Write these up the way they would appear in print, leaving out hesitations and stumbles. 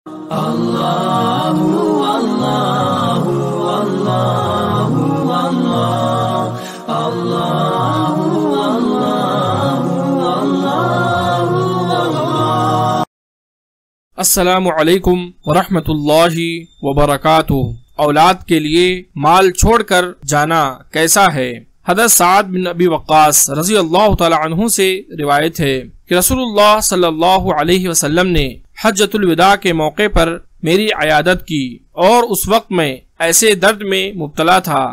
اللہ اللہ اللہ اللہ اللہ اللہ۔ السلام علیکم ورحمۃ اللہ وبرکاتہ۔ اولاد کے لیے مال چھوڑ کر جانا کیسا ہے؟ حضرت سعد بن ابی وقاص رضی اللہ تعالی عنہ سے روایت ہے کہ رسول اللہ صلی اللہ علیہ وسلم نے حجۃ الوداع کے موقع پر میری عیادت کی اور اس وقت میں ایسے درد میں مبتلا تھا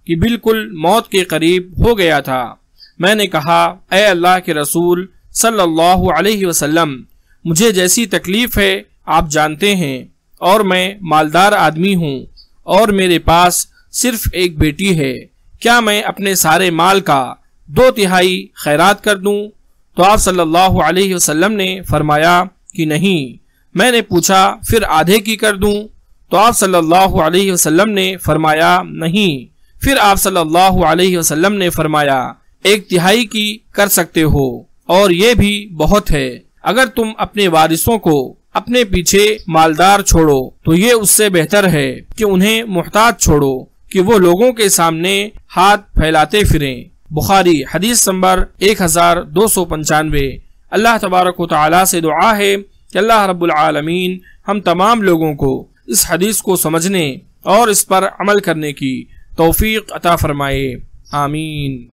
کہ بالکل موت کے قریب ہو گیا تھا۔ میں نے کہا، اے اللہ کے رسول صلی اللہ علیہ وسلم، مجھے جیسی تکلیف ہے آپ جانتے ہیں، اور میں مالدار آدمی ہوں اور میرے پاس صرف ایک بیٹی ہے، کیا میں اپنے سارے مال کا 2/3 خیرات کر دوں؟ تو آپ صلی اللہ علیہ وسلم نے فرمایا کہ نہیں۔ میں نے پوچھا، پھر آدھے کی کر دوں؟ تو آپ صلی اللہ علیہ وسلم نے فرمایا نہیں۔ پھر آپ صلی اللہ علیہ وسلم نے فرمایا 1/3 کی کر سکتے ہو، اور یہ بھی بہت ہے۔ اگر تم اپنے وارثوں کو اپنے پیچھے مالدار چھوڑو تو یہ اس سے بہتر ہے کہ انہیں محتاج چھوڑو کہ وہ لوگوں کے سامنے ہاتھ پھیلاتے پھریں۔ بخاری حدیث نمبر 1295۔ اللہ تبارک و تعالی سے دعا ہے کہ اللہ رب العالمین ہم تمام لوگوں کو اس حدیث کو سمجھنے اور اس پر عمل کرنے کی توفیق عطا فرمائے، آمین۔